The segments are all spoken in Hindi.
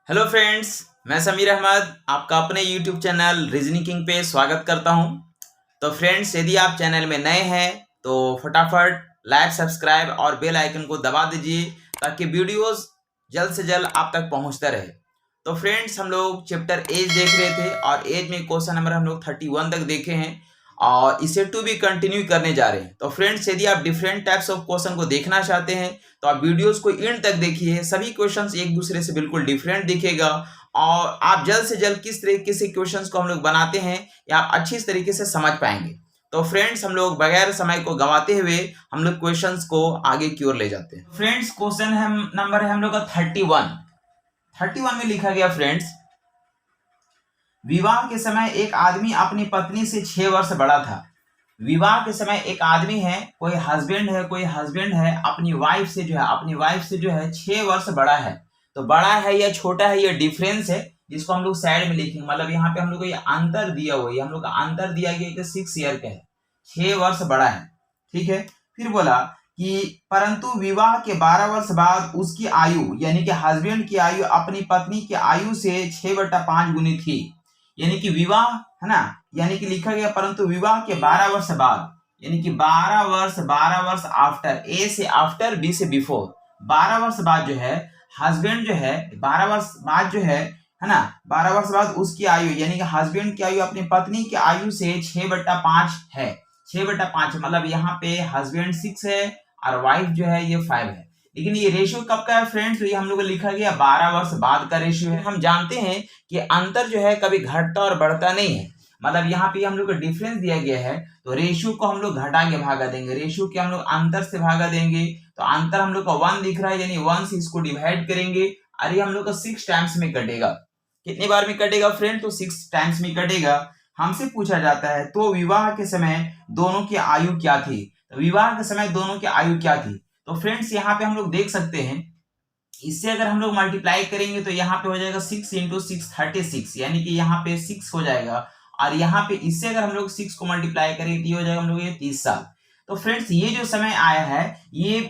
हेलो फ्रेंड्स, मैं समीर अहमद आपका अपने यूट्यूब चैनल रीजनिंग किंग पे स्वागत करता हूं। तो फ्रेंड्स, यदि आप चैनल में नए हैं तो फटाफट लाइक, सब्सक्राइब और बेल आइकन को दबा दीजिए ताकि वीडियोस जल्द से जल्द आप तक पहुंचता रहे। तो फ्रेंड्स, हम लोग चैप्टर एज देख रहे थे और एज में क्वेश्चन नंबर हम लोग 31 तक देखे हैं और इसे टू भी कंटिन्यू करने जा रहे हैं। तो फ्रेंड्स, यदि आप डिफरेंट टाइप्स ऑफ क्वेश्चन को देखना चाहते हैं तो आप वीडियोस को एंड तक देखिए। सभी क्वेश्चंस एक दूसरे से बिल्कुल डिफरेंट दिखेगा और आप जल्द से जल्द किस तरीके से क्वेश्चंस को हम लोग बनाते हैं या आप अच्छी तरीके से समझ पाएंगे। तो फ्रेंड्स, हम लोग बगैर समय को गंवाते हुए हम लोग क्वेश्चंस को आगे की ओर ले जाते हैं। फ्रेंड्स, क्वेश्चन नंबर है हम लोग का 31 में लिखा गया फ्रेंड्स, विवाह के समय एक आदमी अपनी पत्नी से 6 वर्ष बड़ा था। विवाह के समय एक आदमी है, कोई हस्बैंड है अपनी वाइफ से जो है 6 वर्ष बड़ा है। तो बड़ा है या छोटा है ये डिफरेंस है, जिसको हम लोग साइड में लिखेंगे। मतलब यहाँ पे हम लोग को ये अंतर दिया हुआ है, हम लोग का अंतर दिया गया कि 6 ईयर का है, 6 वर्ष बड़ा है। ठीक है। फिर बोला कि परंतु विवाह के 12 वर्ष बाद उसकी आयु यानी कि हस्बैंड की आयु अपनी पत्नी की आयु से 6/5 गुनी थी। यानी कि विवाह है ना, यानी कि लिखा गया परंतु विवाह के 12 वर्ष बाद, यानी कि 12 वर्ष आफ्टर, ए से आफ्टर, बी से बिफोर, 12 वर्ष बाद जो है हस्बैंड जो है 12 वर्ष बाद जो है ना, 12 वर्ष बाद उसकी आयु यानी कि हस्बैंड की आयु अपनी पत्नी की आयु से 6/5 है। 6/5 मतलब यहाँ पे हस्बैंड 6 है और वाइफ जो है ये 5 है। लेकिन ये रेशियो कब का है फ्रेंड्स? तो ये हम लोग को लिखा गया 12 वर्ष बाद का रेशियो है। हम जानते हैं कि अंतर जो है कभी घटता और बढ़ता नहीं है। मतलब यहाँ पे हम लोग को डिफरेंस दिया गया है तो रेशियो को हम लोग घटा के भागा देंगे, रेशियो के हम लोग अंतर से भागा देंगे। तो अंतर हम लोग को 1 दिख रहा है, यानी 1 से इसको डिवाइड करेंगे और ये हम लोग को 6 टाइम्स में कटेगा। कितनी बार में कटेगा फ्रेंड? तो 6 टाइम्स में कटेगा। हमसे पूछा जाता है तो विवाह के समय दोनों की आयु क्या थी? तो विवाह के समय दोनों की आयु क्या थी? तो फ्रेंड्स, यहाँ पे हम लोग देख सकते हैं, इससे अगर हम लोग मल्टीप्लाई करेंगे तो यहाँ पे हो जाएगा 6 × 6 36, यानी कि यहाँ पे 6 हो जाएगा और यहाँ पे इससे अगर हम लोग 6 को मल्टीप्लाई करेंगे तो ये हो जाएगा हम लोग ये 30 साल। तो फ्रेंड्स, ये जो समय आया है ये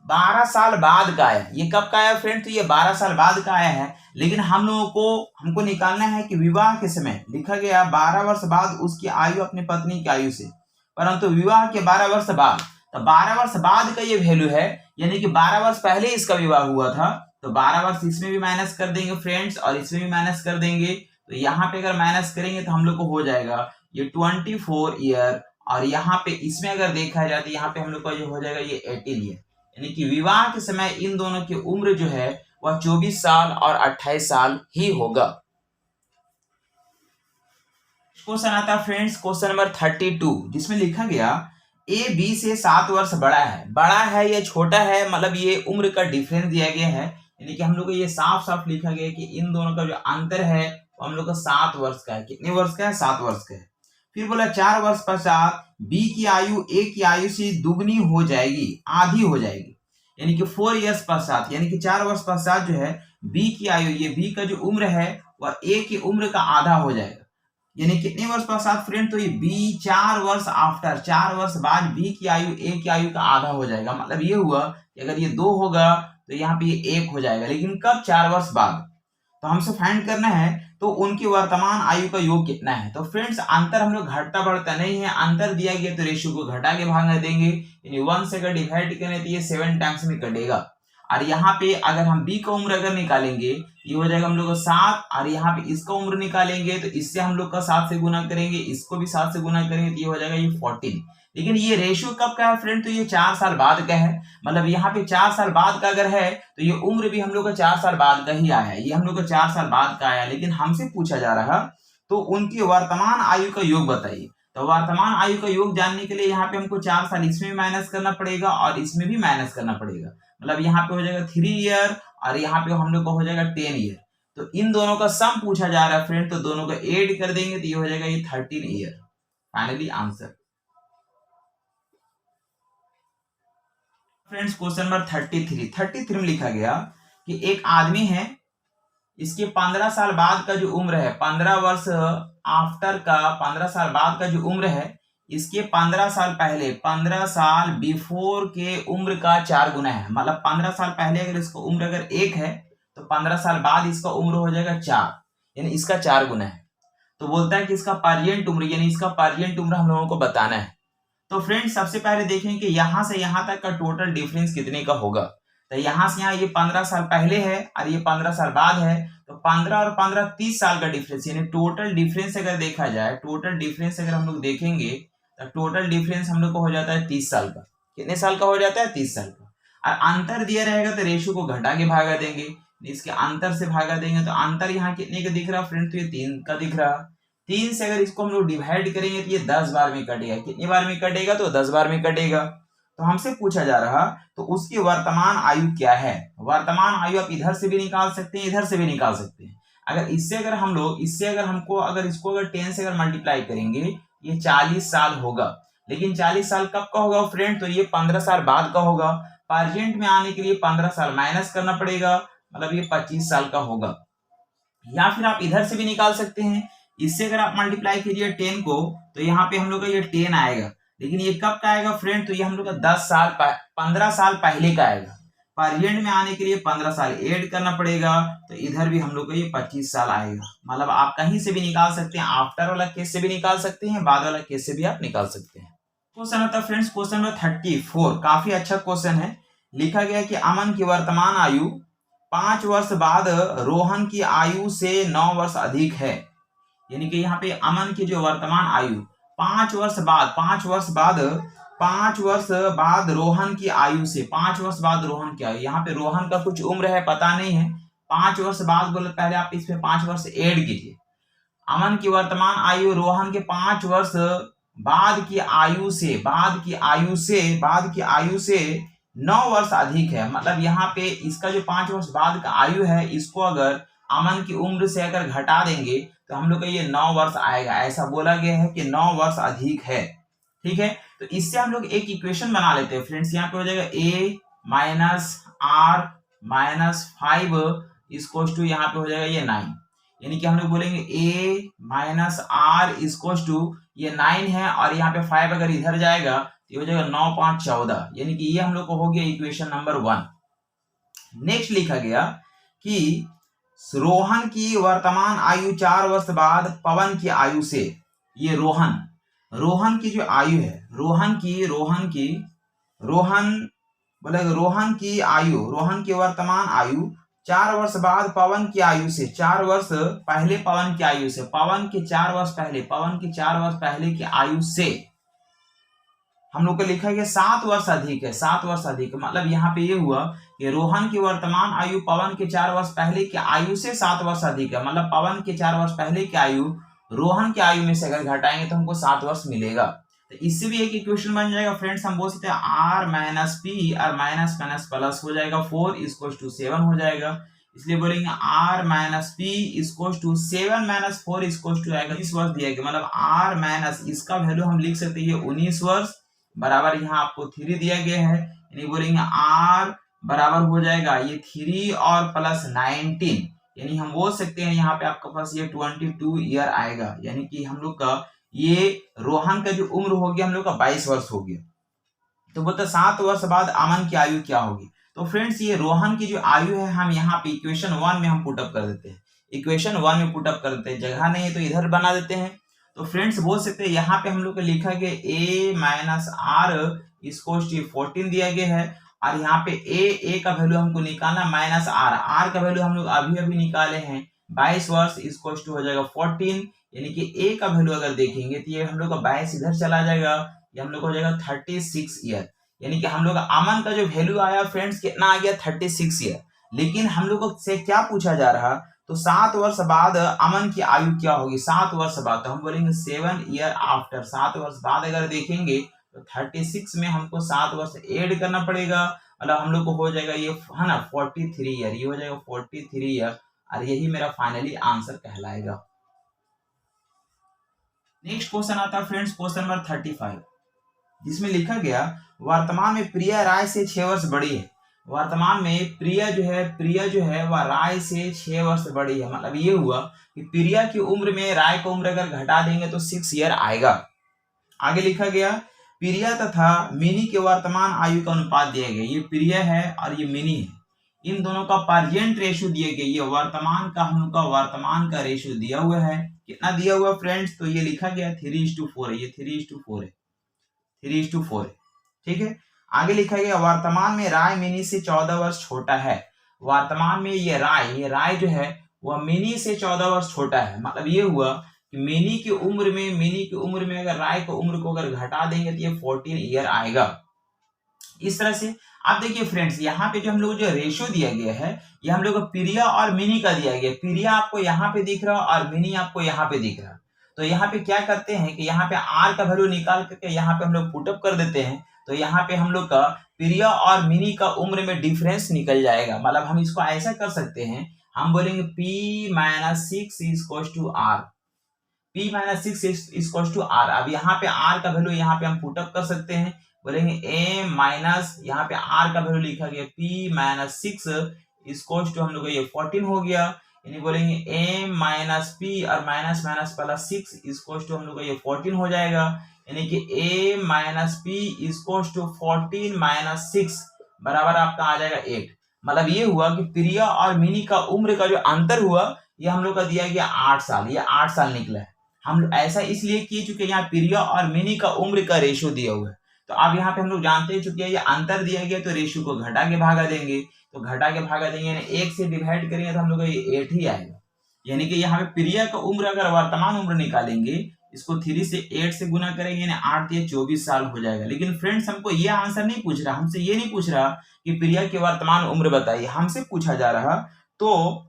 12 साल बाद का आया। ये कब का आया फ्रेंड्स? तो ये 12 साल बाद का आया है। लेकिन हम लोगों को हमको निकालना है कि विवाह के समय लिखा गया 12 वर्ष बाद उसकी आयु अपनी पत्नी की आयु से, परंतु विवाह के 12 वर्ष बाद, तो 12 वर्ष बाद का ये वैल्यू है, यानी कि 12 वर्ष पहले इसका विवाह हुआ था। तो 12 वर्ष इसमें भी माइनस कर देंगे फ्रेंड्स और इसमें भी माइनस कर देंगे। तो यहाँ पे अगर माइनस करेंगे तो हम लोग को हो जाएगा ये 24 ईयर और यहाँ पे इसमें अगर देखा जाए तो यहाँ पे हम लोग का जो हो जाएगा ये 18 ईयर। यानी कि विवाह के समय इन दोनों की उम्र जो है वह 24 साल और 28 साल ही होगा। क्वेश्चन आता है फ्रेंड्स, क्वेश्चन नंबर 32, जिसमें लिखा गया ए बी से 7 वर्ष बड़ा है या छोटा है, मतलब ये उम्र का डिफरेंस दिया गया है। यानी कि हम लोग को ये साफ साफ लिखा गया है कि इन दोनों का जो अंतर है वो हम लोग का 7 वर्ष का है। कितने वर्ष का है? 7 वर्ष का है। फिर बोला 4 वर्ष पश्चात बी की आयु ए की आयु से दुगनी हो जाएगी, आधी हो जाएगी। यानी कि 4 इयर्स पश्चात, यानी कि 4 वर्ष पश्चात जो है बी की आयु, ये बी का जो उम्र है वह ए की उम्र का आधा हो जाएगा। यानी कितने वर्ष पश्चात फ्रेंड? तो ये बी 4 वर्ष आफ्टर, 4 वर्ष बाद बी की आयु ए की आयु का आधा हो जाएगा। मतलब ये हुआ कि अगर ये 2 होगा तो यहाँ पे ये 1 हो जाएगा। लेकिन कब? 4 वर्ष बाद। तो हमसे फाइंड करना है तो उनकी वर्तमान आयु का योग कितना है। तो फ्रेंड्स, अंतर हम लोग घटता बढ़ता नहीं है, अंतर दिया गया तो रेशियो को घटा के भाग देंगे। यानी 1 से अगर डिवाइड करें तो ये 7 टाइम्स में कटेगा। और यहाँ पे अगर हम बी का उम्र अगर निकालेंगे ये हो जाएगा हम लोग का 7 और यहाँ पे इसका उम्र निकालेंगे तो इससे हम लोग का 7 से गुना करेंगे, इसको भी 7 से गुना करेंगे तो ये हो जाएगा ये 14। लेकिन ये रेशियो कब का है फ्रेंड? तो ये 4 साल बाद का है। मतलब यहाँ पे 4 साल बाद का अगर है तो ये उम्र भी हम लोग का 4 साल बाद का ही आया है, ये हम लोग का 4 साल बाद का आया। लेकिन हमसे पूछा जा रहा तो उनकी वर्तमान आयु का योग बताइए। तो वर्तमान आयु का योग जानने के लिए यहाँ पे हमको 4 साल इसमें भी माइनस करना पड़ेगा और इसमें भी माइनस करना पड़ेगा। मतलब यहाँ पे हो जाएगा 3 ईयर और यहाँ पे हम लोग को हो जाएगा 10 ईयर। तो इन दोनों का सम पूछा जा रहा है फ्रेंड, तो दोनों का ऐड कर देंगे तो ये हो जाएगा ये 13 year. Finally answer. Friends, question number 33 में लिखा गया कि एक आदमी है, इसके 15 साल बाद का जो उम्र है, 15 वर्ष आफ्टर का 15 साल बाद का जो उम्र है, इसके 15 साल पहले, 15 साल बिफोर के उम्र का 4 गुना है। मतलब 15 साल पहले अगर इसको उम्र अगर 1 है तो 15 साल बाद इसका उम्र हो जाएगा 4, यानी इसका 4 गुना है। तो बोलता है कि इसका पर्यंत उम्र, यानी इसका पर्यंत उम्र हम लोगों को बताना है। तो फ्रेंड्स सबसे पहले देखें कि यहाँ से यहाँ तक का टोटल डिफरेंस कितने का होगा। तो यहाँ से यहाँ ये 15 साल पहले है और ये 15 साल बाद है, तो 15 और 15 30 साल का डिफरेंस, यानी टोटल डिफरेंस अगर देखा जाए, टोटल डिफरेंस अगर हम लोग देखेंगे तो टोटल डिफरेंस हम लोग को हो जाता है 30 साल का। कितने साल का हो जाता है? 30 साल का। और अंतर दिया रहेगा तो रेशियो को घटा के भागा देंगे, इसके अंतर से भागा देंगे, तो अंतर यहाँ कितने का दिख रहा फ्रेंड? तो ये 3 का दिख रहा। 3 से अगर इसको हम लोग डिवाइड करेंगे तो ये 10 बार में कटेगा। कितनी बार में कटेगा? तो 10 बार में कटेगा। तो हमसे पूछा जा रहा तो उसकी वर्तमान आयु क्या है। वर्तमान आयु आप इधर से भी निकाल सकते हैं, इधर से भी निकाल सकते हैं। अगर इससे अगर हम लोग इसको अगर 10 से अगर मल्टीप्लाई करेंगे, ये 40 साल होगा। लेकिन 40 साल कब का होगा फ्रेंड? तो ये 15 साल बाद का होगा। प्रेजेंट में आने के लिए 15 साल माइनस करना पड़ेगा, मतलब ये 25 साल का होगा। या फिर आप इधर से भी निकाल सकते हैं, इससे अगर आप मल्टीप्लाई कीजिए 10 को, तो यहाँ पे हम लोग का ये 10 आएगा। लेकिन ये कब का आएगा फ्रेंड? तो ये हम लोग का 15 साल पहले का आएगा। प्रेजेंट में आने के लिए 15 साल ऐड करना पड़ेगा, तो इधर भी हम लोग का ये 25 साल आएगा। मतलब आप कहीं से भी निकाल सकते हैं, आफ्टर वाला केस से भी निकाल सकते हैं, बाद वाला केस से भी आप निकाल सकते हैं। क्वेश्चन आता है फ्रेंड्स क्वेश्चन नंबर 34। काफी अच्छा क्वेश्चन है। लिखा गया कि अमन की वर्तमान आयु 5 वर्ष बाद रोहन की आयु से 9 वर्ष अधिक है। यानी कि यहाँ पे अमन की जो वर्तमान आयु 5 वर्ष बाद रोहन की आयु से, 5 वर्ष बाद रोहन की आयु, यहाँ पे रोहन का कुछ उम्र है पता नहीं है, 5 वर्ष बाद बोले, पहले आप इसमें 5 वर्ष ऐड कीजिए। अमन की वर्तमान आयु रोहन के 5 वर्ष बाद की आयु से 9 वर्ष अधिक है। मतलब यहाँ पे इसका जो 5 वर्ष बाद का आयु है, इसको अगर अमन की उम्र से अगर घटा देंगे तो हम लोग का ये 9 वर्ष आएगा। ऐसा बोला गया है कि 9 वर्ष अधिक है। ठीक है, तो इससे हम लोग एक इक्वेशन बना लेते हैं फ्रेंड्स। यहाँ पे हो जाएगा a minus are minus 5 equals to, यहाँ पे हो जाएगा ये 9। यानी कि हम लोग बोलेंगे a minus are equals to, ये 9 है और यहाँ पे 5 अगर इधर जाएगा तो ये हो जाएगा 9 5 14। यानी कि ये हम लोग को हो गया इक्वेशन नंबर 1। नेक्स्ट लिखा गया कि रोहन की वर्तमान आयु 4 वर्ष बाद पवन की आयु से, ये रोहन की जो आयु है, रोहन की वर्तमान आयु 4 वर्ष बाद पवन की आयु से, 4 वर्ष पहले पवन की आयु से, पवन के 4 वर्ष पहले की आयु से हम लोग को लिखा गया 7 वर्ष अधिक है। 7 वर्ष अधिक मतलब यहाँ पे ये हुआ कि रोहन की वर्तमान आयु पवन के 4 वर्ष पहले की आयु से 7 वर्ष अधिक है। मतलब पवन के 4 वर्ष पहले की आयु रोहन की आयु में से अगर घटाएंगे तो हमको 7 वर्ष मिलेगा। तो इससे भी एक इक्वेशन बन जाएगा फ्रेंड्स। हम बोल सकते हैं आर माइनस पी और माइनस माइनस प्लस हो जाएगा, 4 इक्वल्स टू 7 हो जाएगा। इसलिए बोलेंगे are minus P equals to 7 minus 4 equals to आएगा 19 वर्ष दिया गया। मतलब आर माइनस इसका वैल्यू हम लिख सकते हैं 19 वर्ष बराबर, यहाँ आपको 3 दिया गया है। यानी बोलेंगे आर बराबर हो जाएगा ये 3 और प्लस 19, यानी हम बोल सकते हैं यहाँ पे आपके पास ये 22 ईयर आएगा। यानी कि हम लोग का ये रोहन का जो उम्र हो गया हम लोग का 22 वर्ष हो गया। तो बोलते 7 वर्ष बाद अमन की आयु क्या होगी। तो फ्रेंड्स ये रोहन की जो आयु है हम यहाँ पे इक्वेशन 1 में हम पुटअप कर देते हैं, जगह नहीं है तो इधर बना देते हैं। तो फ्रेंड्स बोल सकते हैं यहाँ पे हम लोग को लिखा गया a minus are equals to 14 दिया गया है, और यहाँ पे a का वैल्यू हमको निकालना माइनस आर का वैल्यू हम लोग अभी निकाले हैं 22 वर्ष इक्वल्स टू हो जाएगा 14। यानी कि a का वैल्यू अगर देखेंगे तो ये हम लोग का 22 इधर चला जाएगा, ये हम लोग हो जाएगा 36 ईयर। यानी कि हम लोग अमन का जो वैल्यू आया फ्रेंड्स कितना आ गया 36 ईयर। लेकिन हम लोग से क्या पूछा जा रहा, तो 7 वर्ष बाद अमन की आयु क्या होगी। 7 वर्ष बाद तो हम बोलेंगे 7 ईयर आफ्टर। 7 वर्ष बाद अगर देखेंगे तो 36 में हमको 7 वर्ष ऐड करना पड़ेगा, मतलब हम लोग को हो जाएगा ये है ना 43 ईयर, ये हो जाएगा 43 ईयर, और यही मेरा फाइनली आंसर कहलाएगा। नेक्स्ट क्वेश्चन आता है फ्रेंड्स क्वेश्चन नंबर 35, जिसमें लिखा गया वर्तमान में प्रिया राय से 6 वर्ष बड़ी है। वर्तमान में प्रिया जो है वह राय से 6 वर्ष बड़ी है। मतलब ये हुआ कि प्रिया की उम्र में राय का उम्र अगर घटा देंगे तो 6 ईयर आएगा। आगे लिखा गया प्रिया तथा मिनी के वर्तमान आयु का अनुपात दिया गया। ये प्रिया है और ये मिनी है, इन दोनों का प्रेजेंट रेशियो दिया गया, ये वर्तमान का हम लोग का वर्तमान का रेशियो दिया हुआ है। कितना दिया हुआ फ्रेंड्स? तो ये लिखा गया 3:4 है, ये 3:4 है, 3:4 है। ठीक है, आगे लिखा गया वर्तमान में राय मिनी से 14 वर्ष छोटा है। वर्तमान में ये राय जो है वह मिनी से 14 वर्ष छोटा है। मतलब ये हुआ कि मिनी की उम्र में अगर राय की उम्र को अगर घटा देंगे तो ये 14 ईयर आएगा। इस तरह से आप देखिए फ्रेंड्स, यहाँ पे जो हम लोग जो रेशियो दिया गया है ये हम लोग को प्रिया और मिनी का दिया गया है। प्रिया आपको यहाँ पे दिख रहा और मिनी आपको यहाँ पे दिख रहा। तो यहाँ पे क्या करते हैं कि यहाँ पे आर का वैल्यू निकाल करके यहाँ पे हम लोग पुटअप कर देते हैं। तो यहाँ पे हम लोग का प्रिया और मिनी का उम्र में डिफरेंस निकल जाएगा। मतलब हम इसको ऐसा कर सकते हैं, हम बोलेंगे P-6 equals to R, P-6 equals to R। अब यहाँ पे R का वैल्यू यहाँ पे हम पुटअप कर सकते हैं, बोलेंगे A माइनस यहाँ पे R का वैल्यू लिखा गया P-6 इक्वल्स टू हम लोग ये 14 हो गया, यानी बोलेंगे A माइनस P और minus minus plus 6 equals to हम लोग ये 14 हो जाएगा, यानी कि A minus P equals to 14 minus 6 बराबर आपका आ जाएगा 8। मतलब ये हुआ कि प्रिया और मिनी का उम्र का जो अंतर हुआ ये हम लोग का दिया गया 8 साल, ये 8 साल निकला है। हम लोग ऐसा इसलिए किए चुके यहाँ प्रिया और मिनी का उम्र का रेशियो दिया हुआ है। तो अब यहाँ पे हम लोग जानते ही चुके ये अंतर दिया गया, तो रेशियो को घटा के भागा देंगे, तो घटा के भागा देंगे यानी 1 से डिवाइड करेंगे तो हम लोग ये 8 ही आएगा। यानी कि यहाँ पे प्रिया का उम्र अगर वर्तमान उम्र निकालेंगे, इसको 3 से 8 से गुना करेंगे यानी 8 या 24 साल हो जाएगा। लेकिन फ्रेंड्स हमको ये आंसर नहीं पूछ रहा, हमसे ये नहीं पूछ रहा कि प्रिया की वर्तमान उम्र बताइए, हमसे पूछा जा रहा तो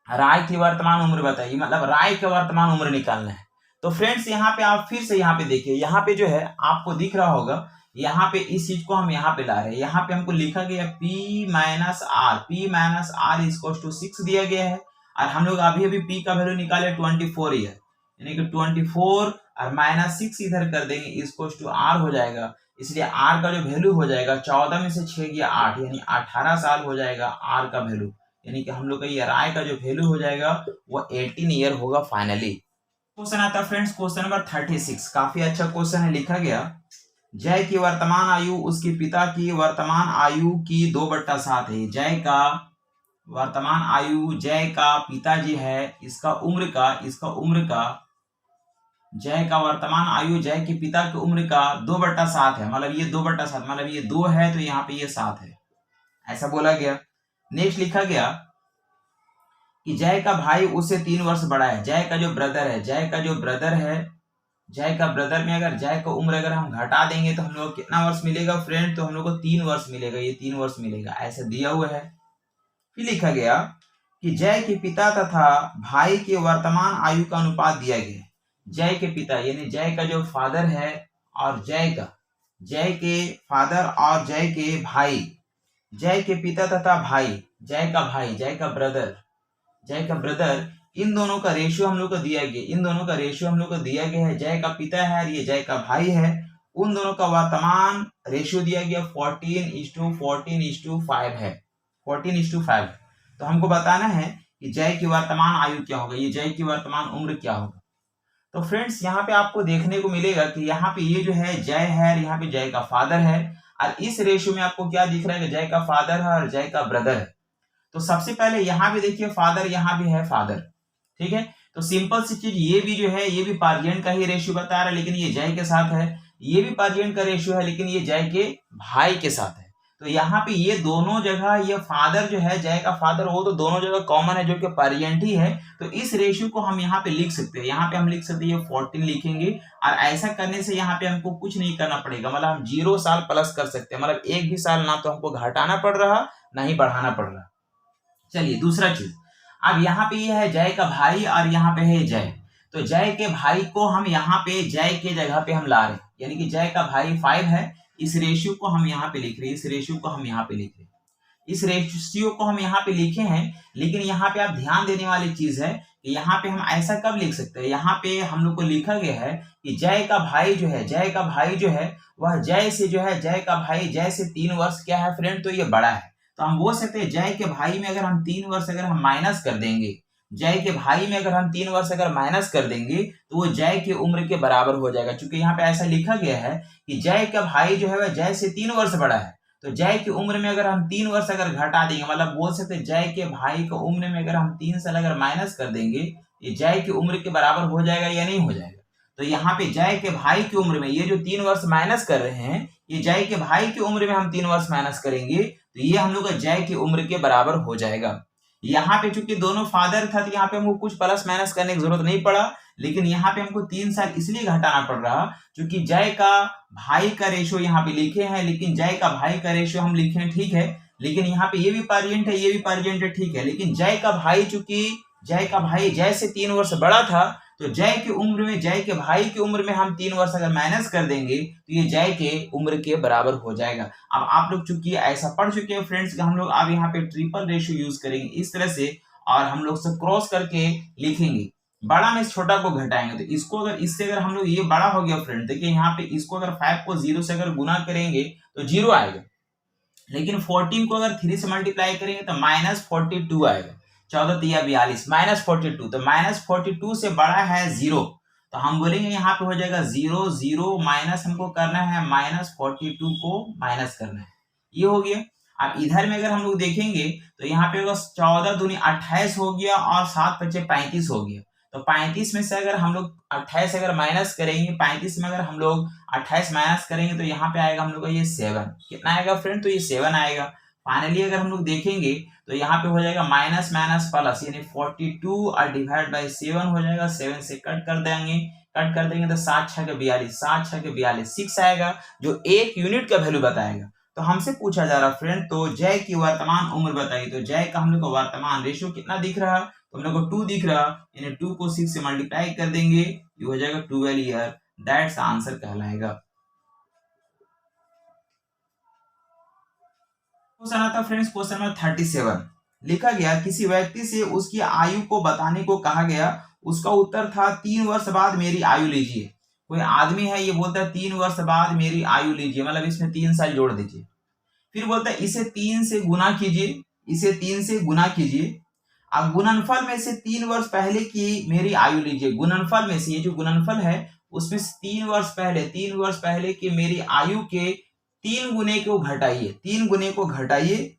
राय की वर्तमान उम्र बताइए, मतलब राय का वर्तमान उम्र निकालना है। तो फ्रेंड्स यहाँ पे आप फिर से यहाँ पे देखिए, यहाँ पे जो है आपको दिख रहा होगा, यहाँ पे इस चीज को हम यहाँ पे ला रहे हैं। यहाँ पे हमको लिखा गया P-R इक्वल्स टू 6 दिया गया है, और हम लोग अभी P का वैल्यू निकाले 24 ईयर, यानी कि 24 और माइनस 6 इधर कर देंगे इक्वल्स टू R हो जाएगा। इसलिए R का जो वैल्यू हो जाएगा 14 में से 6 गया 8, यानी 18 साल हो जाएगा R का वैल्यू, यानी कि हम लोग का ये राय का जो वैल्यू हो जाएगा वो 18 ईयर होगा फाइनली। क्वेश्चन आता है फ्रेंड्स क्वेश्चन नंबर 36, काफी अच्छा क्वेश्चन है। लिखा गया जय की वर्तमान आयु उसके पिता की वर्तमान आयु की 2/7 है। जय का वर्तमान आयु, जय का पिताजी है, इसका उम्र का जय का वर्तमान आयु जय के पिता की उम्र का 2/7 है। मतलब ये 2/7 मतलब ये 2 है तो यहाँ पे ये 7 है, ऐसा बोला गया। नेक्स्ट लिखा गया कि जय का भाई उससे 3 वर्ष बड़ा है। जय का जो ब्रदर है, जय का ब्रदर में अगर जय का उम्र अगर हम घटा देंगे तो हम लोग कितना वर्ष मिलेगा फ्रेंड? तो हम लोग को 3 वर्ष मिलेगा, ये 3 वर्ष मिलेगा, ऐसा दिया हुआ है। फिर लिखा गया कि जय के पिता तथा भाई के वर्तमान आयु का अनुपात दिया गया। जय के पिता यानी जय का जो फादर है और जय के फादर और जय के भाई, जय के पिता तथा भाई, जय का ब्रदर, इन दोनों का रेशियो हम लोग को दिया गया है। जय का पिता है और ये जय का भाई है, उन दोनों का वर्तमान रेशियो दिया गया 14:14:5 है, 14:5। तो हमको बताना है कि जय की वर्तमान आयु क्या होगा, ये जय की वर्तमान उम्र क्या होगा। तो फ्रेंड्स यहाँ पे आपको देखने को मिलेगा कि यहाँ पे ये जो है जय है, यहाँ पे जय का फादर है, और इस रेशियो में आपको क्या दिख रहा है कि जय का फादर है और जय का ब्रदर है। तो सबसे पहले यहाँ भी देखिए फादर, यहाँ भी है फादर, ठीक है। तो सिंपल सी चीज, ये भी जो है ये भी पार्जियन का ही रेशियो बता रहा है, लेकिन ये जय के साथ है। ये भी पार्जियन का रेशियो है, लेकिन ये जय के भाई के साथ है। तो यहाँ पे ये दोनों जगह ये फादर जो है, जय का फादर, वो तो दोनों जगह कॉमन है जो कि पार्जियंट ही है। तो इस रेशियो को हम यहाँ पे लिख सकते हैं, यहाँ पे हम लिख सकते हैं 14 लिखेंगे, और ऐसा करने से यहाँ पे हमको कुछ नहीं करना पड़ेगा, मतलब हम 0 साल प्लस कर सकते हैं, मतलब एक भी साल ना तो हमको घटाना पड़ रहा ना ही बढ़ाना पड़ रहा। चलिए दूसरा चीज, अब यहाँ पे ये है जय का भाई और यहाँ पे है जय, तो जय के भाई को हम यहाँ पे जय के जगह पे हम ला रहे हैं, यानी कि जय का भाई 5 है, इस रेशियो को हम यहाँ पे लिख रहे हैं, इस रेशियो को हम यहाँ पे लिखे हैं। लेकिन यहाँ पे आप ध्यान देने वाली चीज है कि यहाँ पे हम ऐसा कब लिख सकते हैं, यहाँ पे हम लोग को लिखा गया है कि जय का भाई जो है वह जय से जो है, जय का भाई जय से 3 वर्ष क्या है फ्रेंड, तो ये बड़ा है। तो हम बोल सकते हैं जय के भाई में अगर हम 3 वर्ष अगर हम माइनस कर देंगे, जय के भाई में अगर हम 3 वर्ष अगर माइनस कर देंगे तो वो जय की उम्र के बराबर हो जाएगा, क्योंकि यहाँ पे ऐसा लिखा गया है कि जय का भाई जो है वह जय से 3 वर्ष बड़ा है। तो जय की उम्र में अगर हम 3 वर्ष अगर घटा देंगे, मतलब बोल सकते हैं जय के भाई की उम्र में अगर हम 3 साल अगर माइनस कर देंगे, ये जय की उम्र के बराबर हो जाएगा या नहीं हो जाएगा। तो यहाँ पे जय के भाई की उम्र में ये जो 3 वर्ष माइनस कर रहे हैं, ये जय के भाई की उम्र में हम 3 वर्ष माइनस करेंगे तो ये हम लोग का जय की उम्र के बराबर हो जाएगा। यहाँ पे चूंकि दोनों फादर था तो यहाँ पे हमको कुछ प्लस माइनस करने की जरूरत नहीं पड़ा, लेकिन यहाँ पे हमको 3 साल इसलिए घटाना पड़ रहा क्योंकि जय का भाई का रेशियो यहाँ पे लिखे हैं, लेकिन जय का भाई का रेशियो हम लिखे हैं, ठीक है, लेकिन यहाँ पे ये भी पार्जेंट है, ये भी पार्जेंट है, ठीक है, लेकिन जय का भाई चूंकि जय का भाई जय से 3 वर्ष बड़ा था तो जय की उम्र में जय के भाई की उम्र में हम 3 वर्ष अगर माइनस कर देंगे तो ये जय के उम्र के बराबर हो जाएगा। अब आप लोग चूंकि ऐसा पढ़ चुके हैं फ्रेंड्स, हम लोग अब यहाँ पे ट्रिपल रेशियो यूज करेंगे इस तरह से, और हम लोग से क्रॉस करके लिखेंगे, बड़ा में छोटा को घटाएंगे। तो इसको अगर इससे अगर हम लोग ये बड़ा हो गया फ्रेंड, देखिए यहाँ पे इसको अगर 5 को 0 से अगर गुना करेंगे तो 0 आएगा, लेकिन 14 को अगर 3 से मल्टीप्लाई करेंगे तो -42 आएगा, 14 तिया 42 -42, तो -42 से बड़ा है 0, तो हम बोलेंगे यहाँ पे हो जाएगा 0 0 माइनस हमको करना है -42 को माइनस करना है, ये हो गया। अब इधर में अगर हम लोग देखेंगे तो यहाँ पे होगा 14 दूनी 28 हो गया और 7 बचे 35 हो गया, तो 35 में से अगर हम लोग 28 अगर माइनस करेंगे, 35 में अगर हम लोग 28 माइनस करेंगे तो यहाँ पे आएगा हम लोग का ये 7, कितना आएगा फ्रेंड, तो ये 7 आएगा। फाइनली अगर हम लोग देखेंगे तो यहाँ पे हो जाएगा माइनस माइनस प्लस, यानी 42 और डिवाइड बाई 7 हो जाएगा, 7 से कट कर देंगे तो 7 6 के 42, 7 6 के 42, 6 आएगा जो 1 यूनिट का वैल्यू बताएगा। तो हमसे पूछा जा रहा फ्रेंड, तो जय की वर्तमान उम्र बताइए, तो जय का हम लोग का वर्तमान रेशियो कितना दिख रहा, तो हम लोग को 2 दिख रहा, यानी 2 को 6 से मल्टीप्लाई कर देंगे, ये हो जाएगा 12 ईयर, दैट्स आंसर कहलाएगा। क्वेश्चन आता फ्रेंड्स, क्वेश्चन नंबर 37 लिखा गया किसी व्यक्ति से उसकी आयु को बताने को कहा गया, उसका उत्तर था 3 वर्ष बाद मेरी आयु लीजिए। कोई आदमी है, ये बोलता है 3 वर्ष बाद मेरी आयु लीजिए, मतलब इसमें 3 साल जोड़ दीजिए, फिर बोलता है इसे 3 से गुना कीजिए, इसे 3 से गुना कीजिए, अब गुणनफल में से 3 वर्ष पहले की मेरी आयु लीजिए, गुणनफल में से ये जो गुणनफल है उसमें से 3 वर्ष पहले की मेरी आयु के 3 गुने को घटाइए, 3 गुने को घटाइए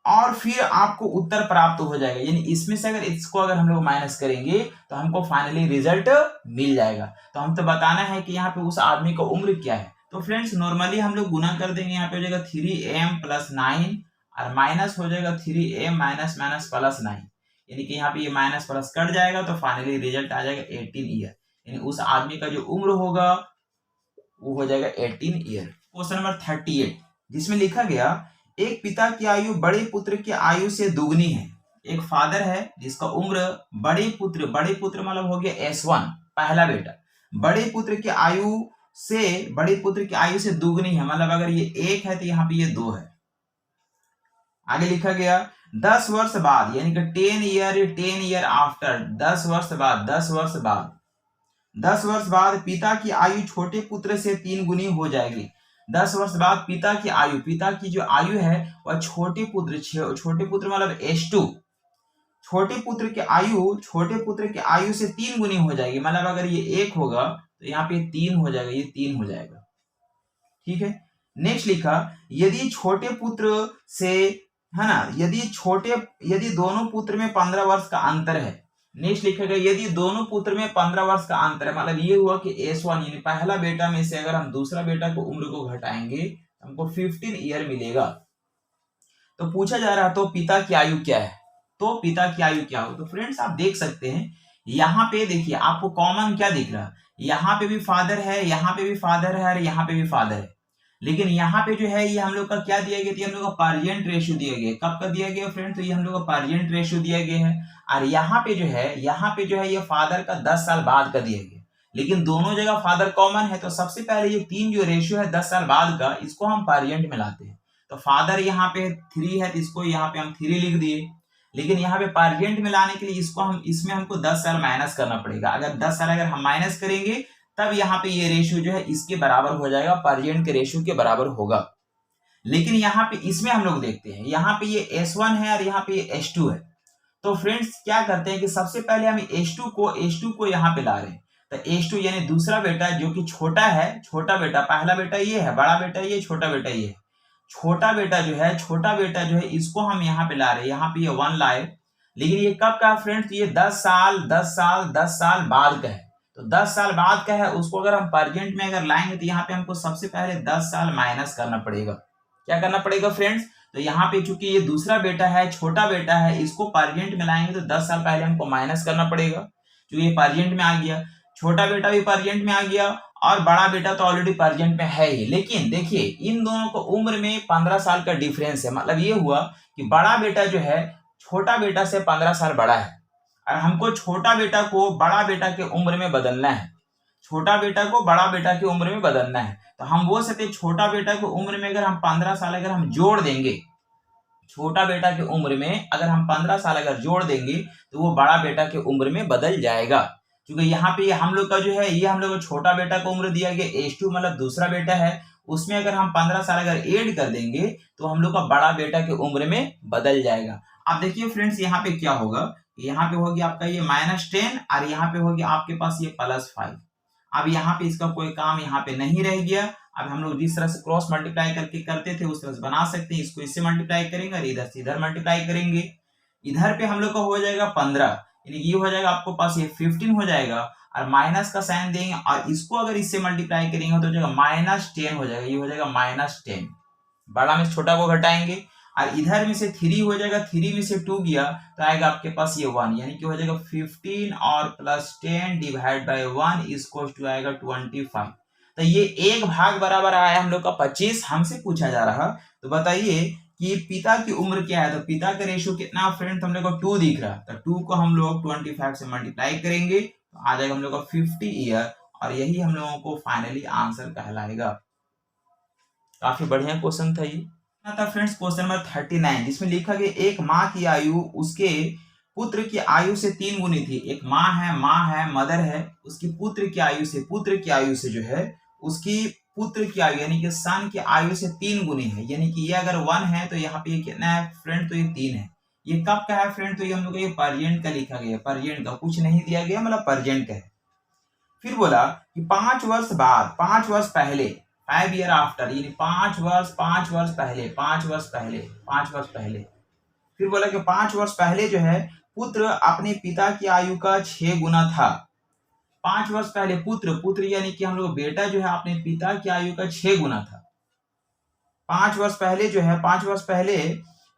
और फिर आपको उत्तर प्राप्त हो जाएगा, यानी इसमें से अगर इसको अगर हम लोग माइनस करेंगे तो हमको फाइनली रिजल्ट मिल जाएगा। तो हम तो बताना है कि यहाँ पे उस आदमी का उम्र क्या है। तो फ्रेंड्स नॉर्मली हम लोग गुना कर देंगे, यहाँ पे हो जाएगा 3m + 9 और माइनस हो जाएगा 3m माइनस माइनस प्लस 9, यानी कि यहाँ पे ये माइनस प्लस कट जाएगा तो फाइनली रिजल्ट आ जाएगा 18 ईयर, यानी उस आदमी का जो उम्र होगा वो हो जाएगा 18 ईयर। क्वेश्चन नंबर 38 जिसमें लिखा गया एक पिता की आयु बड़े पुत्र की आयु से दुगनी है, एक फादर है जिसका उम्र बड़े पुत्र मतलब हो गया S1 पहला बेटा, बड़े पुत्र की आयु से दुगनी है, मतलब अगर ये 1 है तो यहाँ पे ये 2 है। आगे लिखा गया 10 वर्ष बाद, यानी कि 10 ईयर आफ्टर, 10 वर्ष बाद पिता की आयु छोटे पुत्र से 3 गुनी हो जाएगी। 10 वर्ष बाद पिता की जो आयु है वह छोटे पुत्र मतलब S2, छोटे पुत्र की आयु से 3 गुनी हो जाएगी, मतलब अगर ये 1 होगा तो यहाँ पे 3 हो जाएगा, ये 3 हो जाएगा, ठीक है। नेक्स्ट लिखा यदि छोटे पुत्र से है ना, यदि दोनों पुत्र में 15 वर्ष का अंतर है, नेक्स्ट लिखेगा यदि दोनों पुत्र में 15 वर्ष का अंतर है, मतलब ये हुआ कि S1 यानी पहला बेटा में से अगर हम दूसरा बेटा को उम्र को घटाएंगे हमको 15 ईयर मिलेगा। तो पूछा जा रहा तो पिता की आयु क्या है, तो पिता की आयु क्या हो, तो फ्रेंड्स आप देख सकते हैं यहाँ पे देखिए आपको कॉमन क्या दिख रहा है, यहाँ पे भी फादर है, यहाँ पे भी फादर है और यहाँ पे भी फादर है, लेकिन यहाँ पे जो है ये हम लोग का क्या दिया गया, तो हम लोग का पार्जेंट रेशियो दिया गया, कब का दिया गया फ्रेंड, तो ये हम लोग का पार्जेंट रेशियो दिया गया है, और यहाँ पे जो है ये फादर का 10 साल बाद का दिया गया, लेकिन दोनों जगह फादर कॉमन है, तो सबसे पहले ये 3 जो रेशियो है 10 साल बाद का, इसको हम पार्जेंट में लाते हैं। तो फादर यहाँ पे 3 है तो इसको यहाँ पे हम 3 लिख दिए, लेकिन यहाँ पे पार्जेंट में लाने के लिए इसमें हमको 10 साल माइनस करना पड़ेगा, अगर 10 साल अगर हम माइनस करेंगे तब यहाँ पे ये रेशियो जो है इसके बराबर हो जाएगा, पार्जेंट के रेशियो के बराबर होगा। लेकिन यहाँ पे इसमें हम लोग देखते हैं यहाँ पे ये S1 है और यहाँ पे ये S2 है, तो फ्रेंड्स क्या करते हैं कि सबसे पहले हम S2 को यहाँ पे ला रहे हैं, तो S2 यानी दूसरा बेटा जो कि छोटा बेटा, पहला बेटा ये है, बड़ा बेटा ये, छोटा बेटा ये है, छोटा बेटा जो है इसको हम यहाँ पे ला रहे हैं, यहाँ पे ये 1 लाए, लेकिन ये कब का फ्रेंड्स, ये 10 साल बाद का है। तो 10 साल बाद का है, उसको अगर हम परजेंट में अगर लाएंगे तो यहाँ पे हमको सबसे पहले 10 साल माइनस करना पड़ेगा। क्या करना पड़ेगा फ्रेंड्स, तो यहाँ पे चूंकि ये दूसरा बेटा है, छोटा बेटा है, इसको परजेंट में लाएंगे तो 10 साल पहले हमको माइनस करना पड़ेगा, क्योंकि ये परजेंट में आ गया। छोटा बेटा भी परजेंट में आ गया और बड़ा बेटा तो ऑलरेडी परजेंट में है ही। लेकिन देखिए इन दोनों को उम्र में 15 साल का डिफरेंस है, मतलब ये हुआ कि बड़ा बेटा जो है छोटा बेटा से 15 साल बड़ा है, और हमको छोटा बेटा को बड़ा बेटा के उम्र में बदलना है, छोटा बेटा को बड़ा बेटा की उम्र में बदलना है। तो हम बोल सकते छोटा बेटा की उम्र में अगर हम 15 साल अगर हम जोड़ देंगे, छोटा बेटा की उम्र में अगर हम 15 साल अगर जोड़ देंगे तो वो बड़ा बेटा की उम्र में बदल जाएगा। क्योंकि यहाँ पे हम लोग का जो है ये हम लोग को छोटा बेटा को उम्र दिया गया H2 मतलब दूसरा बेटा है, उसमें अगर हम 15 साल अगर ऐड कर देंगे तो हम लोग का बड़ा बेटा की उम्र में बदल जाएगा। अब देखिए फ्रेंड्स यहाँ पे क्या होगा, यहाँ पे होगी आपका ये -10 और यहाँ पे होगी आपके पास ये +5। अब यहाँ पे इसका कोई काम यहाँ पे नहीं रह गया। अब हम लोग जिस तरह से क्रॉस मल्टीप्लाई करके करते थे उस तरह से बना सकते हैं, इसको इससे मल्टीप्लाई करेंगे और इधर से इधर मल्टीप्लाई करेंगे। इधर पे हम लोग का हो जाएगा 15, यानी ये हो जाएगा आपको पास ये 15 हो जाएगा और माइनस का साइन देंगे और इसको अगर इससे मल्टीप्लाई करेंगे तो हो जाएगा -10 हो जाएगा, ये हो जाएगा -10। बड़ा में छोटा को घटाएंगे और इधर में से 3 हो जाएगा, 3 में से 2 गया तो आएगा आपके पास ये 1, यानी कि हो जाएगा 15 और +10 डिवाइड बाय 1 इसको टू आएगा 25। तो ये एक भाग बराबर आया हम लोग का 25। हमसे पूछा जा रहा तो बताइए कि पिता की उम्र क्या है, तो पिता का रेशियो कितना फ्रेंड, हम लोग को 2 दिख रहा, तो 2 को हम लोग 25 से मल्टीप्लाई करेंगे तो आ जाएगा हम लोग का 50 ईयर, और यही हम लोगों को फाइनली आंसर कहलाएगा। काफी बढ़िया क्वेश्चन था ये। था फ्रेंड्स क्वेश्चन नंबर 39, जिसमें लिखा गया एक माँ की आयु उसके पुत्र की आयु से 3 गुनी थी। एक माँ है मदर है, उसकी पुत्र की आयु से जो है उसकी पुत्र की आयु यानी कि सन की आयु से 3 गुनी है, यानी कि ये अगर 1 है तो यहाँ पे ये कितना है फ्रेंड, तो ये 3 है। ये कब का है फ्रेंड, तो ये हम लोग ये परजेंट का लिखा गया, परजेंट का कुछ नहीं दिया गया, मतलब परजेंट का है। फिर बोला कि 5 वर्ष बाद, 5 वर्ष पहले, 5 ईयर आफ्टर, यानी 5 वर्ष पहले। फिर बोला कि 5 वर्ष पहले जो है पुत्र अपने पिता की आयु का 6 गुना था। 5 वर्ष पहले पुत्र यानी कि हम लोग बेटा जो है अपने पिता की आयु का 6 गुना था। 5 वर्ष पहले जो है, 5 वर्ष पहले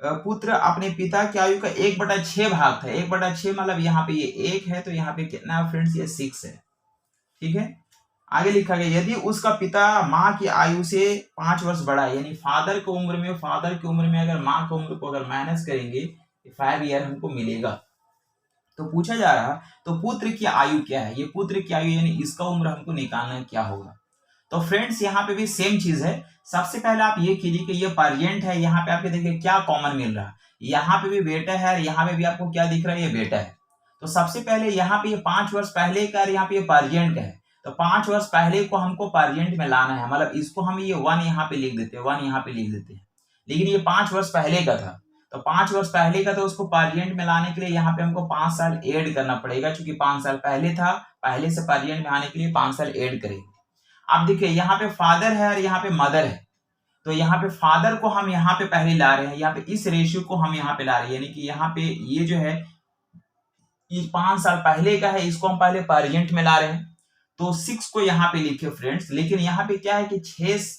पुत्र अपने पिता की आयु का 1/6 भाग था। 1/6 मतलब यहाँ पे ये 1 है तो यहाँ पे कितना है फ्रेंड्स, ये 6 है। ठीक है, आगे लिखा गया यदि उसका पिता माँ की आयु से 5 वर्ष बड़ा है, यानी फादर की उम्र में अगर माँ की उम्र को अगर माइनस करेंगे 5 ईयर हमको मिलेगा। तो पूछा जा रहा तो पुत्र की आयु क्या है, ये पुत्र की आयु यानी इसका उम्र हमको निकालना क्या होगा। तो फ्रेंड्स यहाँ पे भी सेम चीज है। सबसे पहले आप ये कीजिए कि ये परजेंट है, यहाँ पे आपके देखिए क्या कॉमन मिल रहा है, यहाँ पे भी बेटा है, यहाँ पे भी आपको क्या दिख रहा है, ये बेटा है। तो सबसे पहले यहाँ पे ये 5 वर्ष पहले का, यहाँ पे ये परजेंट का है, तो 5 वर्ष पहले को हमको परजेंट में लाना है, मतलब इसको हम ये 1 यहाँ पे लिख देते हैं, लेकिन ये 5 वर्ष पहले का था, तो 5 वर्ष पहले का, तो उसको परजेंट में लाने के लिए यहाँ पे हमको 5 साल ऐड करना पड़ेगा, क्योंकि 5 साल पहले था, पहले से परजेंट में आने के लिए 5 साल ऐड करेंगे। अब देखिए यहाँ पे फादर है और यहाँ पे मदर है, तो यहाँ पे फादर को हम यहाँ पे पहले ला रहे हैं, यहाँ पे इस रेशियो को हम यहाँ पे ला रहे हैं, यानी कि यहाँ पे ये जो है ये 5 साल पहले का है, इसको हम पहले परजेंट में ला रहे हैं, तो 6 को यहाँ पे लिखे फ्रेंड्स। लेकिन यहाँ पे क्या है कि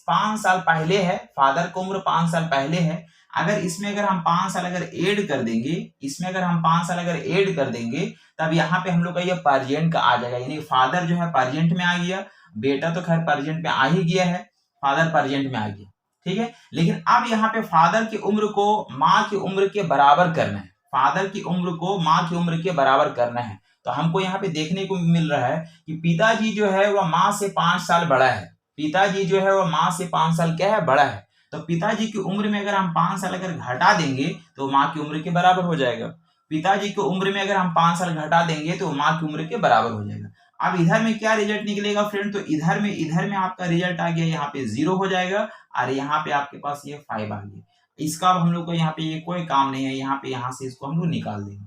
5 साल पहले है, फादर की उम्र 5 साल पहले है, अगर इसमें अगर हम 5 साल अगर ऐड कर देंगे, इसमें अगर हम 5 साल अगर ऐड कर देंगे तब यहाँ पे हम लोग का ये परजेंट का आ जाएगा, यानी फादर जो है परजेंट में आ गया, बेटा तो खैर परजेंट में आ ही गया है, फादर परजेंट में आ गया। ठीक है, लेकिन अब यहाँ पे फादर की उम्र को माँ की उम्र के बराबर करना है, फादर की उम्र को माँ की उम्र के बराबर करना है। तो हमको यहाँ पे देखने को मिल रहा है कि पिताजी जो है वह माँ से 5 साल बड़ा है, पिताजी जो है वह माँ से 5 साल क्या है, बड़ा है। तो पिताजी की उम्र में अगर हम 5 साल अगर घटा देंगे तो माँ की उम्र के बराबर हो जाएगा। पिताजी की उम्र में अगर हम 5 साल घटा देंगे तो माँ की उम्र के बराबर हो जाएगा। अब इधर में क्या रिजल्ट निकलेगा फ्रेंड, तो इधर में आपका रिजल्ट आ गया, यहाँ पे 0 हो जाएगा और यहाँ पे आपके पास ये 5 आ गया। इसका हम लोग को यहाँ पे ये कोई काम नहीं है, यहाँ से इसको हम लोग निकाल देंगे।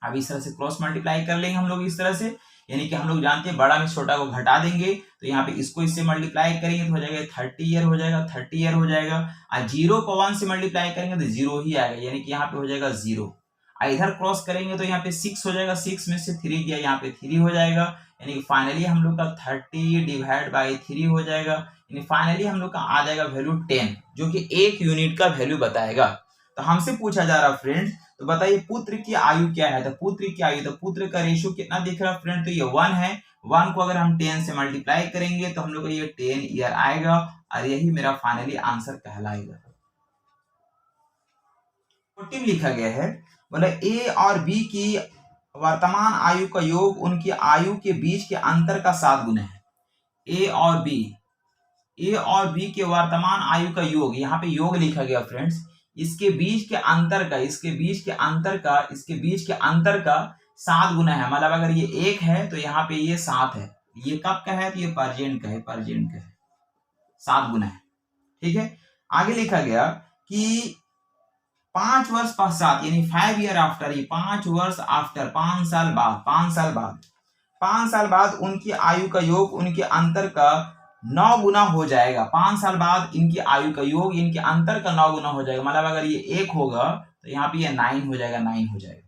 अब इस तरह से क्रॉस मल्टीप्लाई कर लेंगे हम लोग इस तरह से, यानी कि हम लोग जानते हैं बड़ा में छोटा को घटा देंगे, तो यहाँ पे इसको इससे मल्टीप्लाई करेंगे तो हो जाएगा 30 ईयर हो जाएगा, 30 ईयर हो जाएगा। और 0 को 1 से मल्टीप्लाई करेंगे तो 0 ही आएगा, यानी कि यहाँ पे हो जाएगा 0। इधर क्रॉस करेंगे तो यहाँ पे 6 हो जाएगा, 6 में से 3 गया, यहाँ पे 3 हो जाएगा, यानी कि फाइनली हम लोग का 30 डिवाइड बाई 3 हो जाएगा, यानी फाइनली हम लोग का आ जाएगा वैल्यू 10, जो कि 1 यूनिट का वैल्यू बताएगा। तो हमसे पूछा जा रहा फ्रेंड्स, तो बताइए पुत्र की आयु क्या है, तो पुत्र की आयु, तो पुत्र का रेशियो कितना दिख रहा है फ्रेंड, तो ये 1 है। 1 को अगर हम 10 से मल्टीप्लाई करेंगे तो हम लोग का ये 10 ईयर आएगा, और यही मेरा फाइनली आंसर कहलाएगा। 14 लिखा गया है, बोले ए और बी की वर्तमान आयु का योग उनकी आयु के बीच के अंतर का 7 गुना है। ए और बी के वर्तमान आयु का योग, यहाँ पे योग लिखा गया फ्रेंड्स, इसके बीच के अंतर का 7 गुना है। मतलब अगर ये 1 है तो यहाँ पे ये 7 है, ये कब का है, तो ये प्रेजेंट का है, 7 गुना है। ठीक है, आगे लिखा गया कि 5 वर्ष पश्चात, यानी 5 ईयर आफ्टर, ये 5 वर्ष आफ्टर, 5 साल बाद उनकी आयु का योग उनके अंतर का 9 गुना हो जाएगा। 5 साल बाद इनकी आयु का योग इनके अंतर का 9 गुना हो जाएगा। मतलब अगर ये 1 होगा तो यहाँ पे ये 9 हो जाएगा,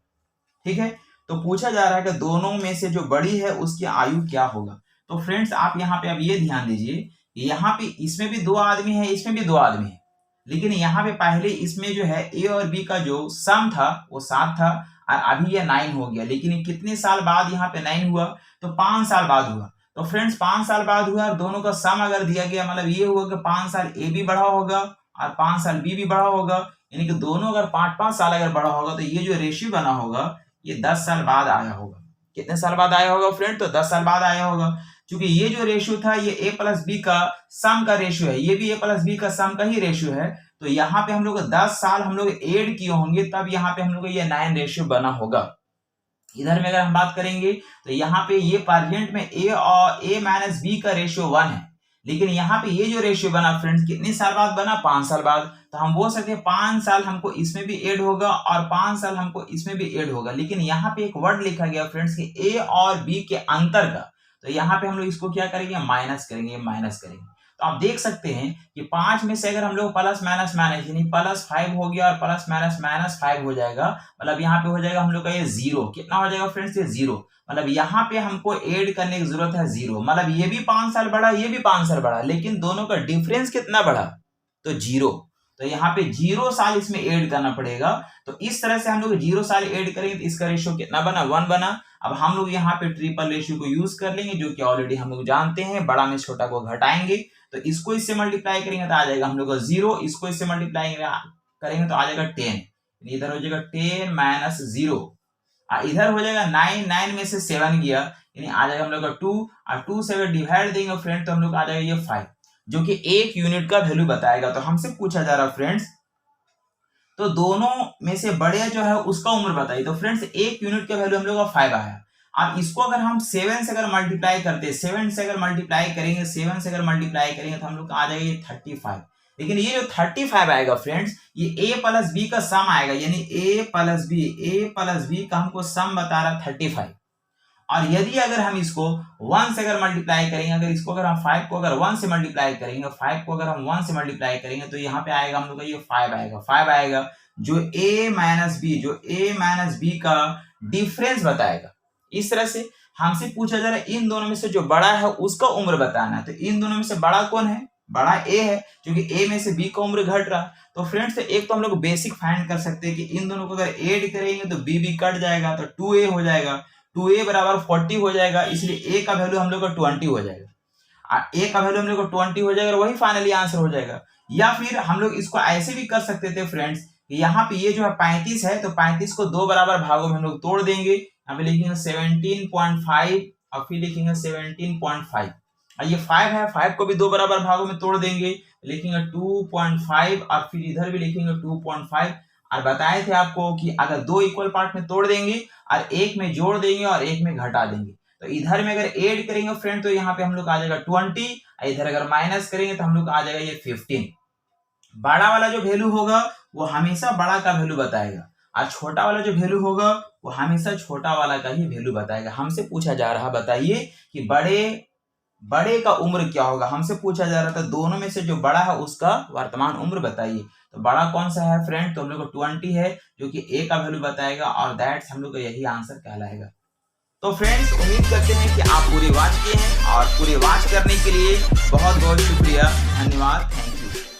ठीक है। तो पूछा जा रहा है कि दोनों में से जो बड़ी है उसकी आयु क्या होगा। तो फ्रेंड्स आप यहाँ पे अब ये ध्यान दीजिए, यहाँ पे इसमें भी 2 आदमी है, इसमें भी 2 आदमी है, लेकिन यहाँ पे पहले इसमें जो है ए और बी का जो सम था वो 7 था, और अभी ये 9 हो गया। लेकिन कितने साल बाद यहाँ पे 9 हुआ, तो 5 साल बाद हुआ। तो फ्रेंड्स 5 साल बाद हुआ और दोनों का सम अगर दिया गया, मतलब ये हुआ कि 5 साल ए भी बढ़ा होगा और 5 साल बी भी बढ़ा होगा, यानी कि दोनों अगर 5-5 साल अगर बढ़ा होगा, तो ये जो रेशियो बना होगा ये 10 साल बाद आया होगा। कितने साल बाद आया होगा फ्रेंड, तो 10 साल बाद आया होगा। क्योंकि ये जो रेशियो था ये ए प्लस बी का सम का रेशियो है, ये भी ए प्लस बी का सम का ही रेशियो है। तो यहाँ पे हम लोग 10 साल हम लोग ऐड किए होंगे, तब यहाँ पे हम लोग ये 9 रेशियो बना होगा। इधर में अगर हम बात करेंगे तो यहाँ पे ये पार्जेंट में ए और ए माइनस बी का रेशियो 1 है, लेकिन यहाँ पे ये जो रेशियो बना फ्रेंड्स कितने साल बाद बना, 5 साल बाद। तो हम बोल सकते हैं 5 साल हमको इसमें भी ऐड होगा और 5 साल हमको इसमें भी ऐड होगा। लेकिन यहाँ पे एक वर्ड लिखा गया फ्रेंड्स कि ए और बी के अंतर का, तो यहाँ पे हम लोग इसको क्या करेंगे, माइनस करेंगे। तो आप देख सकते हैं कि 5 में से अगर हम लोग प्लस माइनस यानी प्लस 5 हो गया और प्लस माइनस 5 हो जाएगा, मतलब यहाँ पे हो जाएगा हम लोग का ये 0। कितना हो जाएगा फ्रेंड्स, ये 0। मतलब यहाँ पे हमको ऐड करने की जरूरत है 0। मतलब ये भी 5 साल बढ़ा, ये भी 5 साल बढ़ा, लेकिन दोनों का डिफरेंस कितना बढ़ा, तो 0। तो यहाँ पे 0 साल इसमें ऐड करना पड़ेगा। तो इस तरह से हम लोग 0 साल ऐड करेंगे तो इसका रेशियो कितना बना, 1 बना। अब हम लोग यहाँ पे ट्रिपल रेशियो को यूज कर लेंगे, जो कि ऑलरेडी हम लोग जानते हैं, बड़ा में छोटा को घटाएंगे, तो इसको इससे मल्टीप्लाई करेंगे तो आ जाएगा हम लोग का 0, इसको इससे मल्टीप्लाई करेंगे तो आ जाएगा 10, इधर हो जाएगा 10 माइनस 0, इधर हो जाएगा 9 में से 7 गया, यानी आ जाएगा हम लोग का 2, और 2 से अगर डिवाइड देंगे फ्रेंड तो हम लोग आ जाएगा ये 5, जो कि 1 यूनिट का वैल्यू बताएगा। तो हमसे पूछा जा रहा फ्रेंड्स, तो दोनों में से बड़े जो है उसका उम्र बताइए। तो फ्रेंड्स 1 यूनिट का वैल्यू हम लोग का 5 आया। अब इसको अगर हम 7 से अगर मल्टीप्लाई करते हैं, 7 से अगर मल्टीप्लाई करेंगे तो हम लोग आ जाएगा ये 35। लेकिन ये जो 35 आएगा फ्रेंड्स, ये a प्लस बी का सम आएगा, यानी a प्लस बी का हमको सम बता रहा 35। और यदि अगर हम इसको 1 से अगर मल्टीप्लाई करेंगे, अगर इसको अगर हम 5 को अगर 1 से मल्टीप्लाई करेंगे, 5 को अगर हम 1 से मल्टीप्लाई करेंगे, तो यहाँ पे आएगा हम लोग का ये 5 आएगा, जो a माइनस बी का डिफरेंस बताएगा। इस तरह से हमसे पूछा जा रहा है इन दोनों में से जो बड़ा है उसका उम्र बताना है। तो इन दोनों में से बड़ा कौन है, बड़ा ए है, क्योंकि ए में से बी का उम्र घट रहा। तो फ्रेंड्स एक तो हम लोग बेसिक फाइंड कर सकते हैं कि इन दोनों को अगर ऐड करेंगे तो बी भी कट जाएगा, तो 2a हो जाएगा, 2a बराबर 40 हो जाएगा, इसलिए a का वैल्यू हम लोग का 20 हो जाएगा। a का वैल्यू हम लोग को 20 हो जाएगा, वही फाइनली आंसर हो जाएगा। या फिर हम लोग इसको ऐसे भी कर सकते थे फ्रेंड्स, यहाँ पे ये जो है 35 है, तो 35 को 2 बराबर भागों में हम लोग तोड़ देंगे। यहाँ पे लिखेंगे 17.5 और फिर लिखेंगे 17.5, और ये 5 है, 5 को भी 2 बराबर भागों में तोड़ देंगे, लिखेंगे 2.5 और फिर इधर भी लिखेंगे 2.5। और बताए थे आपको कि अगर 2 इक्वल पार्ट में तोड़ देंगे और एक में जोड़ देंगे और एक में घटा देंगे, तो इधर में अगर ऐड करेंगे फ्रेंड तो यहाँ पे हम लोग आ जाएगा 20, इधर अगर माइनस करेंगे तो हम लोग आ जाएगा ये 15। बड़ा वाला जो वैल्यू होगा वो हमेशा बड़ा का वैल्यू बताएगा, और छोटा वाला जो वैल्यू होगा वो हमेशा छोटा वाला का ही वैल्यू बताएगा। हमसे पूछा जा रहा, बताइए कि बड़े का उम्र क्या होगा। हमसे पूछा जा रहा था दोनों में से जो बड़ा है उसका वर्तमान उम्र बताइए। तो बड़ा कौन सा है फ्रेंड, तो हम लोग को 20 है जो कि ए का वैल्यू बताएगा और दैट्स हम लोग का यही आंसर कहलाएगा। तो फ्रेंड्स उम्मीद करते हैं कि आप पूरी वॉच किए हैं और पूरी वॉच करने के लिए बहुत बहुत शुक्रिया, धन्यवाद, थैंक यू।